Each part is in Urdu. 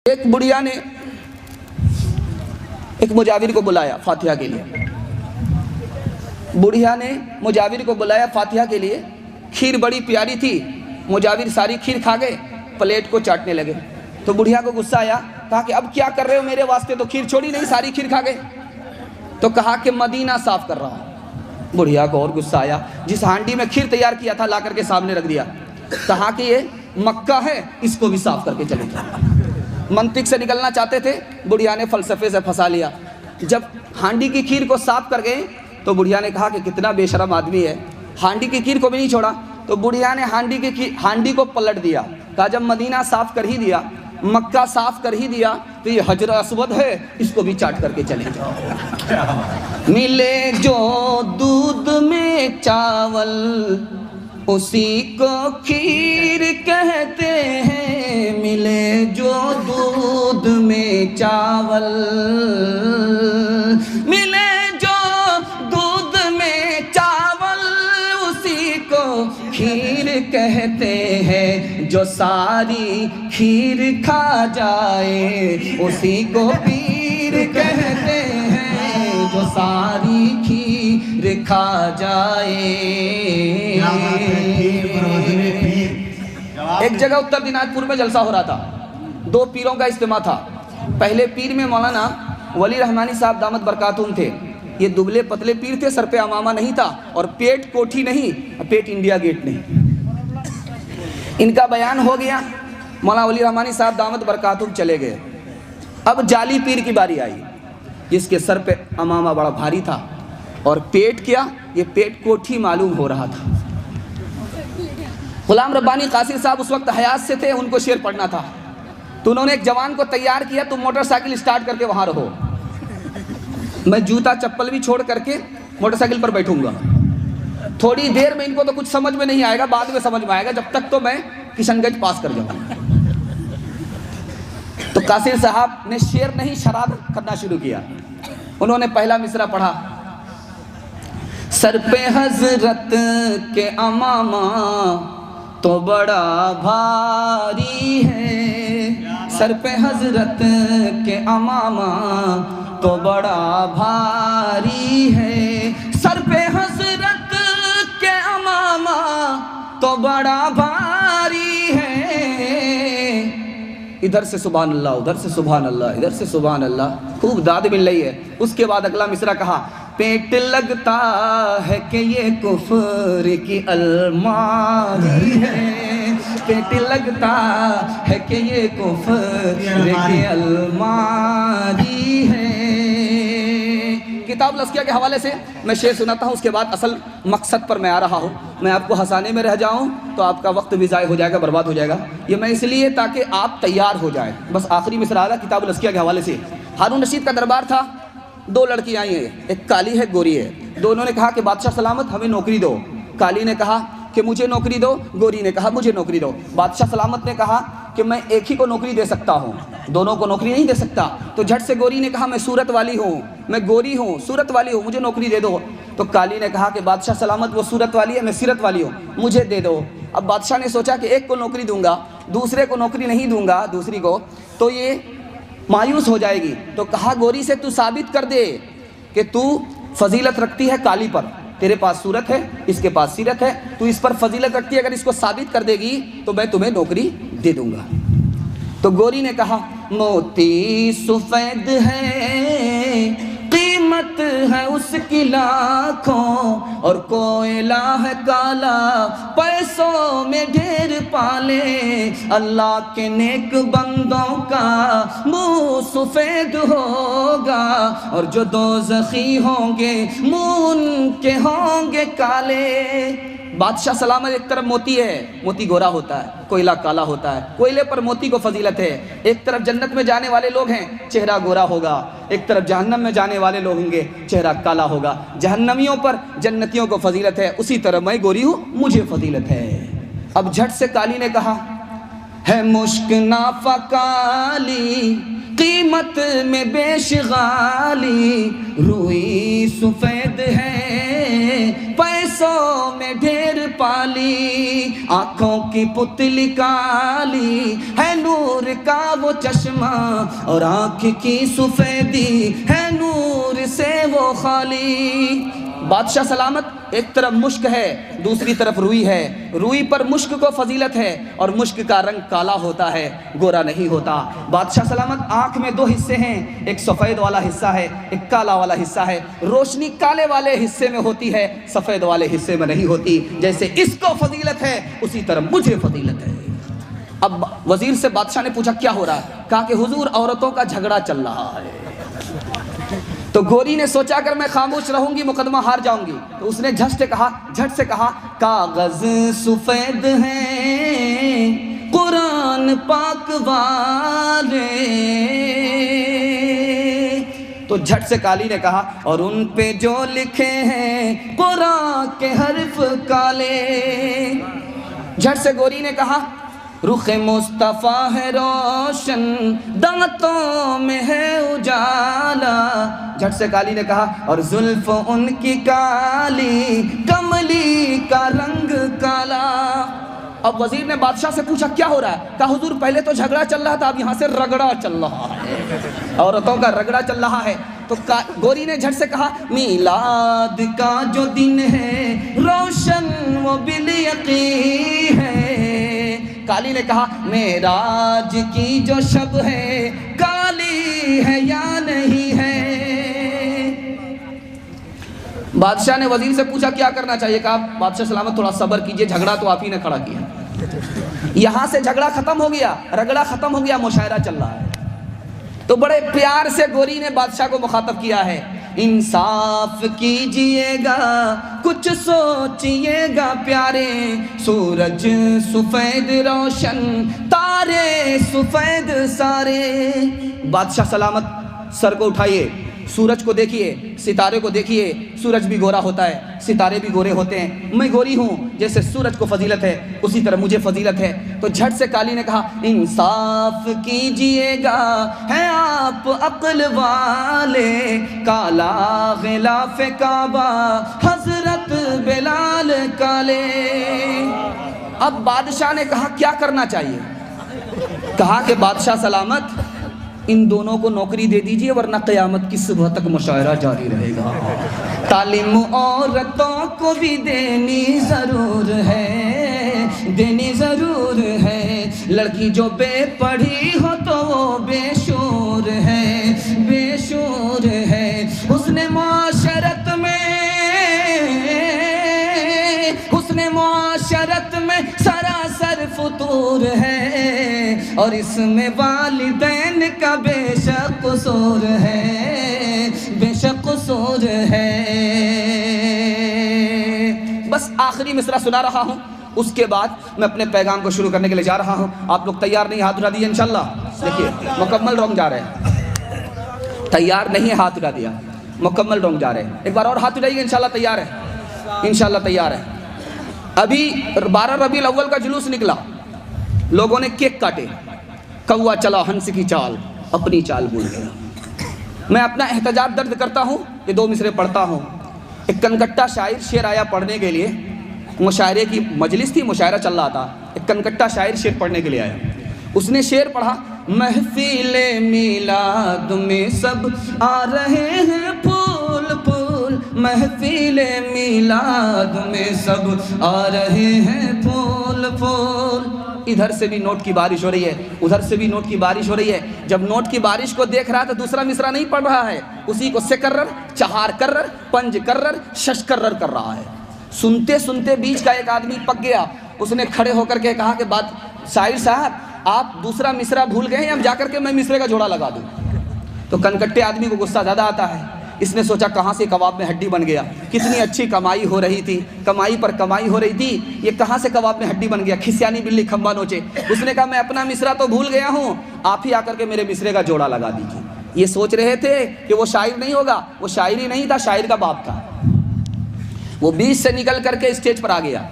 ایک بڑھیا نے ایک مجاور کو بلایا فاتحہ کے لیے. بڑھیا نے مجاور کو بلایا فاتحہ کے لیے. کھیر بڑی پیاری تھی. مجاور ساری کھیر کھا گئے, پلیٹ کو چاٹنے لگے. تو بڑھیا کو غصہ آیا, کہا کہ اب کیا کر رہے ہو میرے واسطے, تو کھیر چھوڑی نہیں, ساری کھیر کھا گئے. تو کہا کہ مدینہ صاف کر رہا ہوں. بڑھیا کو اور غصہ آیا, جس ہانڈی میں کھیر تیار کیا تھا لا کر کے سامنے رکھ دیا. کہا کہ یہ مکہ ہے, اس کو بھی صاف کر کے چلے جاؤ. منطق سے نکلنا چاہتے تھے, بڑھیا نے فلسفے سے پھنسا لیا. جب ہانڈی کی کھیر کو صاف کر گئے تو بڑھیا نے کہا کہ کتنا بے شرم آدمی ہے, ہانڈی کی کھیر کو بھی نہیں چھوڑا. تو بڑھیا نے ہانڈی کو پلٹ دیا. کہا جب مدینہ صاف کر ہی دیا, مکہ صاف کر ہی دیا, تو یہ حجر اسود ہے, اس کو بھی چاٹ کر کے چلے جاؤ. ملے جو دودھ میں چاول اسی کو کھیر کہتے ہیں. ملے جو دودھ میں چاول, ملے جو دودھ میں چاول اسی کو کھیر کہتے ہیں. جو ساری کھیر کھا جائے اسی کو پیر کہتے ہیں. جو ساری کھیر کھا جائے. ایک جگہ اتر دیناج پور میں جلسہ ہو رہا تھا. 2 پیروں کا اجتماع تھا. پہلے پیر میں مولانا ولی رحمانی صاحب دامت برکاتہم تھے. یہ دبلے پتلے پیر تھے, سر پہ امامہ نہیں تھا, اور پیٹ کوٹھی نہیں, پیٹ انڈیا گیٹ نہیں. ان کا بیان ہو گیا, مولانا ولی رحمانی صاحب دامت برکاتہم چلے گئے. اب جعلی پیر کی باری آئی, جس کے سر پہ امامہ بڑا بھاری تھا, اور پیٹ کیا, یہ پیٹ کوٹھی معلوم ہو رہا تھا. غلام ربانی قاصر صاحب اس وقت حیات سے تھے, ان کو شعر پڑھنا تھا. تو انہوں نے ایک جوان کو تیار کیا, تم موٹر سائیکل اسٹارٹ کر کے وہاں رہو, میں جوتا چپل بھی چھوڑ کر کے موٹر سائیکل پر بیٹھوں گا. تھوڑی دیر میں ان کو تو کچھ سمجھ میں نہیں آئے گا, بعد میں سمجھ میں آئے گا, جب تک تو میں کشن گنج پاس کر جاؤں. تو قاصر صاحب نے شعر نہیں شراب کرنا شروع کیا. انہوں نے پہلا مصرع پڑھا, سر پہ حضرت کے امامہ تو بڑا بھاری ہے. سر پہ حضرت کے امامہ تو بڑا بھاری ہے. سر پہ حضرت کے امامہ تو بڑا بھاری ہے. ادھر سے سبحان اللہ, ادھر سے سبحان اللہ, ادھر سے سبحان اللہ, خوب داد مل رہی ہے. اس کے بعد اگلا مصرع کہا, پیٹ لگتا ہے کہ یہ کفر کی الماری ہے. پیٹ لگتا ہے کہ یہ کفر کی الماری ہے. کتاب الازکیہ کے حوالے سے میں شعر سناتا ہوں, اس کے بعد اصل مقصد پر میں آ رہا ہوں. میں آپ کو ہنسانے میں رہ جاؤں تو آپ کا وقت بھی ضائع ہو جائے گا, برباد ہو جائے گا. یہ میں اس لیے تاکہ آپ تیار ہو جائیں. بس آخری مصرع آ رہا کتاب الازکیہ کے حوالے سے. ہارون رشید کا دربار تھا, 2 لڑکی آئی ہیں, ایک کالی ہے گوری ہے. دونوں نے کہا کہ بادشاہ سلامت ہمیں نوکری دو. کالی نے کہا کہ مجھے نوکری دو, گوری نے کہا مجھے نوکری دو. بادشاہ سلامت نے کہا کہ میں ایک ہی کو نوکری دے سکتا ہوں, دونوں کو نوکری نہیں دے سکتا. تو جھٹ سے گوری نے کہا میں صورت والی ہوں, میں گوری ہوں, صورت والی ہوں, مجھے نوکری دے دو. تو کالی نے کہا کہ بادشاہ سلامت وہ صورت والی ہے, میں سیرت والی ہوں, مجھے دے دو. اب بادشاہ نے سوچا کہ ایک کو نوکری دوں گا, دوسرے کو نوکری نہیں دوں گا, دوسری کو تو یہ مایوس ہو جائے گی. تو کہا گوری سے تو ثابت کر دے کہ تو فضیلت رکھتی ہے کالی پر, تیرے پاس صورت ہے, اس کے پاس سیرت ہے, تو اس پر فضیلت رکھتی ہے, اگر اس کو ثابت کر دے گی تو میں تمہیں نوکری دے دوں گا. تو گوری نے کہا موتی سفید ہے, قیمت ہے اس کی لاکھوں, اور کوئلہ ہے کالا, پیسوں میں ڈھیر پالے. اللہ کے نیک بندوں کا منہ سفید ہوگا, اور جو دوزخی ہوں گے منہ ان کے ہوں گے کالے. بادشاہ سلامت ایک طرف موتی ہے, موتی گورا ہوتا ہے, کوئلہ کالا ہوتا ہے, کوئلے پر موتی کو فضیلت ہے. ایک طرف جنت میں جانے والے لوگ ہیں, چہرہ گورا ہوگا, ایک طرف جہنم میں جانے والے لوگ ہوں گے, چہرہ کالا ہوگا. جہنمیوں پر جنتیوں کو فضیلت ہے, اسی طرح میں گوری ہوں, مجھے فضیلت ہے. اب جھٹ سے کالی نے کہا ہے مشک نافہ کالی, قیمت میں بیش غالی, روئی سفید ہے, پیسے سو میں ڈھیر پالی، آنکھوں کی پتلی کالی ہے نور کا وہ چشمہ، اور آنکھ کی سفیدی ہے نور سے وہ خالی۔ بادشاہ سلامت، ایک طرف مشک ہے دوسری طرف روئی ہے، روئی پر مشک کو فضیلت ہے اور مشک کا رنگ کالا ہوتا ہے، گورا نہیں ہوتا۔ بادشاہ سلامت، آنکھ میں دو حصے ہیں، ایک سفید والا حصہ ہے ایک کالا والا حصہ ہے، روشنی کالے والے حصے میں ہوتی ہے، سفید والے حصے میں نہیں ہوتی۔ جیسے اس کو فضیلت ہے اسی طرح مجھے فضیلت ہے۔ اب وزیر سے بادشاہ نے پوچھا کیا ہو رہا ہے؟ کہا کہ حضور عورتوں کا جھگڑا چل رہا ہے۔ تو گوری نے سوچا اگر میں خاموش رہوں گی مقدمہ ہار جاؤں گی، تو اس نے جھٹ سے کہا کاغذ سفید ہیں قرآن پاک والے۔ تو جھٹ سے کالی نے کہا اور ان پہ جو لکھے ہیں قرآن کے حرف کالے۔ جھٹ سے گوری نے کہا رخ مصطفیٰ ہے روشن دانتوں میں ہے اجالا۔ جھٹ سے کالی نے کہا اور زلف ان کی کالی کملی کا رنگ کالا۔ اب وزیر نے بادشاہ سے پوچھا کیا ہو رہا ہے؟ کہا حضور پہلے تو جھگڑا چل رہا تھا اب یہاں سے رگڑا چل رہا ہے، عورتوں کا رگڑا چل رہا ہے۔ تو گوری نے جھٹ سے کہا میلاد کا جو دن ہے روشن وہ بالیقین ہے۔ کالی نے کہا معراج کی جو شب ہے کالی ہے یا نہیں ہے؟ بادشاہ نے وزیر سے پوچھا کیا کرنا چاہیے؟ کہا بادشاہ سلامت تھوڑا صبر کیجئے، جھگڑا تو آپ ہی نے کھڑا کیا۔ یہاں سے جھگڑا ختم ہو گیا، رگڑا ختم ہو گیا، مشاعرہ چل رہا ہے۔ تو بڑے پیار سے گوری نے بادشاہ کو مخاطب کیا ہے، انصاف کیجئے گا کچھ سوچئے گا پیارے، سورج سفید روشن تارے سفید سارے۔ بادشاہ سلامت سر کو اٹھائیے، سورج کو دیکھیے، ستارے کو دیکھیے، سورج بھی گورا ہوتا ہے ستارے بھی گورے ہوتے ہیں، میں گوری ہوں جیسے سورج کو فضیلت ہے اسی طرح مجھے فضیلت ہے۔ تو جھٹ سے کالی نے کہا انصاف کیجئے گا ہے آپ عقل والے، کالا غلاف کعبہ حضرت بلال کالے۔ اب بادشاہ نے کہا کیا کرنا چاہیے؟ کہا کہ بادشاہ سلامت ان دونوں کو نوکری دے دیجئے ورنہ قیامت کی صبح تک مشاعرہ جاری رہے گا۔ تعلیم عورتوں کو بھی دینی ضرور ہے، دینی ضرور ہے، لڑکی جو بے پڑھی ہو تو وہ بے شعور ہے، بے شعور ہے۔ حسن معاشرت میں حسن معاشرت میں سراسر فطور ہے، اور اس میں والدین کا بے شک قصور ہے، بے شک قصور ہے۔ بس آخری مصرع سنا رہا ہوں، اس کے بعد میں اپنے پیغام کو شروع کرنے کے لیے جا رہا ہوں۔ آپ لوگ تیار نہیں؟ ہاتھ اٹھا دیجیے انشاءاللہ۔ دیکھیے مکمل رونگ جا رہے ہیں، تیار نہیں ہے ہاتھ اٹھا دیا، مکمل رونگ جا رہے ہیں۔ ایک بار اور ہاتھ اٹھائیے، انشاءاللہ تیار ہے، انشاءاللہ تیار ہے۔ ابھی 12 ربیع الاول کا جلوس نکلا، لوگوں نے کیک کاٹے، کوا چلا ہنس کی چال اپنی چال بھول گیا۔ میں اپنا احتجاج درج کرتا ہوں، یہ 2 مصرے پڑھتا ہوں۔ ایک کنکٹا شاعر شعر آیا پڑھنے کے لیے، مشاعرے کی مجلس تھی، مشاعرہ چل رہا تھا، ایک کنکٹا شاعر شعر پڑھنے کے لیے آیا۔ اس نے شعر پڑھا محفل میلاد میں سب آ رہے ہیں پھول پھول، محفل میلاد میں سب آ رہے ہیں پھول پھول۔ ادھر سے بھی نوٹ کی بارش ہو رہی ہے، ادھر سے بھی نوٹ کی بارش ہو رہی ہے۔ جب نوٹ کی بارش کو دیکھ رہا تو دوسرا مصرع نہیں پڑھ رہا ہے، اسی کو سکرر، چہار کرر، پنج کرر، شش کرر کر رہا ہے۔ سنتے سنتے بیچ کا ایک آدمی پک گیا، اس نے کھڑے ہو کر کے کہا کہ شاعر صاحب آپ دوسرا مصرع بھول گئے ہیں، اب جا کر کے میں مصرے کا جوڑا لگا دوں۔ تو کنکٹے آدمی کو غصہ زیادہ آتا ہے، اس نے سوچا کہاں سے کباب میں ہڈی بن گیا، کتنی اچھی کمائی ہو رہی تھی، کمائی پر کمائی ہو رہی تھی، یہ کہاں سے کباب میں ہڈی بن گیا، کھسیانی بلی کھمبا نوچے۔ اس نے کہا میں اپنا مصرع تو بھول گیا ہوں، آپ ہی آ کر کے میرے مصرے کا جوڑا لگا دیجیے۔ یہ سوچ رہے تھے کہ وہ شاعر نہیں ہوگا، وہ شاعر ہی نہیں تھا، شاعر کا باپ تھا۔ وہ بیچ سے نکل کر کے اسٹیج پر آ گیا،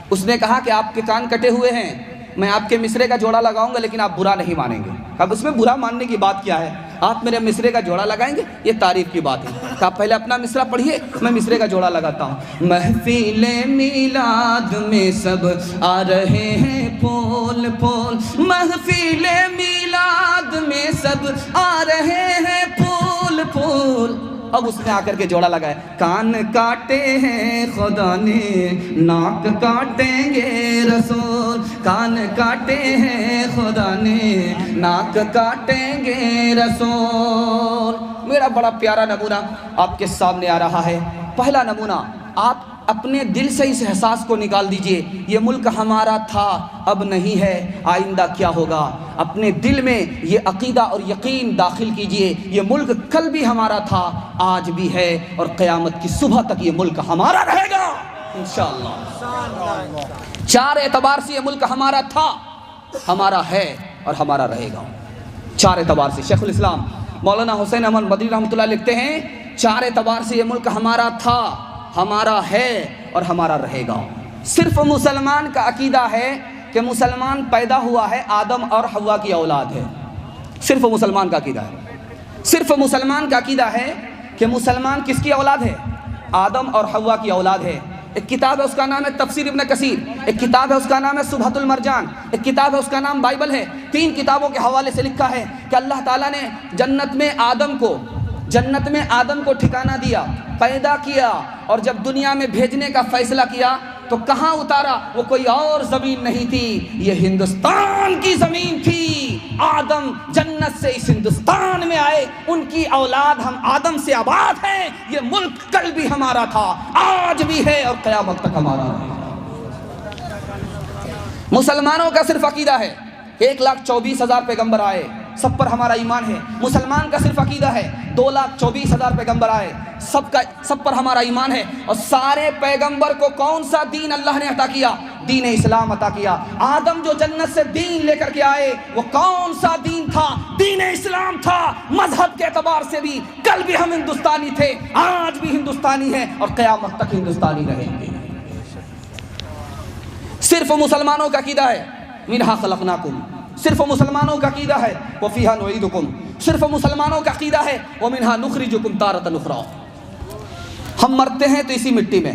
اس نے کہا کہ آپ کے کان کٹے ہوئے ہیں، میں آپ کے مصرے کا جوڑا لگاؤں گا لیکن آپ برا نہیں مانیں گے۔ اب اس میں برا ماننے کی بات کیا ہے؟ آپ میرے مصرے کا جوڑا لگائیں گے؟ یہ تعریف کی بات ہے کہ آپ پہلے اپنا مصرع پڑھیے، میں مصرے کا جوڑا لگاتا ہوں۔ محفل میلاد میں سب آ رہے ہیں پھول پھول، محفل میلاد میں سب آ رہے ہیں پھول پھول۔ اب اس نے آ کر کے جوڑا لگایا، کان کاٹے ہیں خدا نے ناک کاٹیں گے رسول، کان کاٹے ہیں خدا نے ناک کاٹیں گے رسول۔ میرا بڑا پیارا نمونہ آپ کے سامنے آ رہا ہے۔ پہلا نمونہ، آپ اپنے دل سے اس احساس کو نکال دیجئے، یہ ملک ہمارا تھا اب نہیں ہے، آئندہ کیا ہوگا۔ اپنے دل میں یہ عقیدہ اور یقین داخل کیجئے، یہ ملک کل بھی ہمارا تھا، آج بھی ہے، اور قیامت کی صبح تک یہ ملک ہمارا رہے گا انشاءاللہ۔ چار اعتبار سے یہ ملک ہمارا تھا، ہمارا ہے اور ہمارا رہے گا۔ چار اعتبار سے شیخ الاسلام مولانا حسین احمد مدنی رحمۃ اللہ لکھتے ہیں، چار اعتبار سے یہ ملک ہمارا تھا، ہمارا ہے اور ہمارا رہے گا۔ صرف مسلمان کا عقیدہ ہے کہ مسلمان پیدا ہوا ہے آدم اور حوا کی اولاد ہے، صرف مسلمان کا عقیدہ ہے۔ صرف مسلمان کا عقیدہ ہے کہ مسلمان کس کی اولاد ہے؟ آدم اور حوا کی اولاد ہے۔ ایک کتاب ہے اس کا نام ہے تفسیر ابن کثیر، ایک کتاب ہے اس کا نام ہے سبحۃ المرجان، ایک کتاب ہے اس کا نام بائبل ہے۔ تین کتابوں کے حوالے سے لکھا ہے کہ اللہ تعالیٰ نے جنت میں آدم کو ٹھکانہ دیا، پیدا کیا، اور جب دنیا میں بھیجنے کا فیصلہ کیا تو کہاں اتارا؟ وہ کوئی اور زمین نہیں تھی، یہ ہندوستان کی زمین تھی۔ آدم جنت سے اس ہندوستان میں آئے، ان کی اولاد ہم آدم سے آباد ہیں۔ یہ ملک کل بھی ہمارا تھا، آج بھی ہے اور قیامت تک ہمارا ہے۔ مسلمانوں کا صرف عقیدہ ہے، 1,24,000 پیغمبر آئے، سب پر ہمارا ایمان ہے۔ مسلمان کا صرف عقیدہ ہے، 2,24,000 پیغمبر آئے، سب پر ہمارا ایمان ہے۔ اور سارے پیغمبر کو کون سا دین اللہ نے عطا کیا؟ دین اسلام عطا کیا۔ آدم جو جنت سے دین لے کر کے آئے وہ کون سا دین تھا؟ دین اسلام تھا۔ مذہب کے اعتبار سے بھی کل بھی ہم ہندوستانی تھے، آج بھی ہندوستانی ہیں اور قیامت تک ہندوستانی رہیں گے۔ صرف مسلمانوں کا عقیدہ ہے منہا خلقناکم، صرف مسلمانوں کا عقیدہ ہے وفیہا نعیدکم، صرف مسلمانوں کا عقیدہ ہے ومنہا نخرجکم تارۃ اخری۔ ہم مرتے ہیں تو اسی مٹی میں،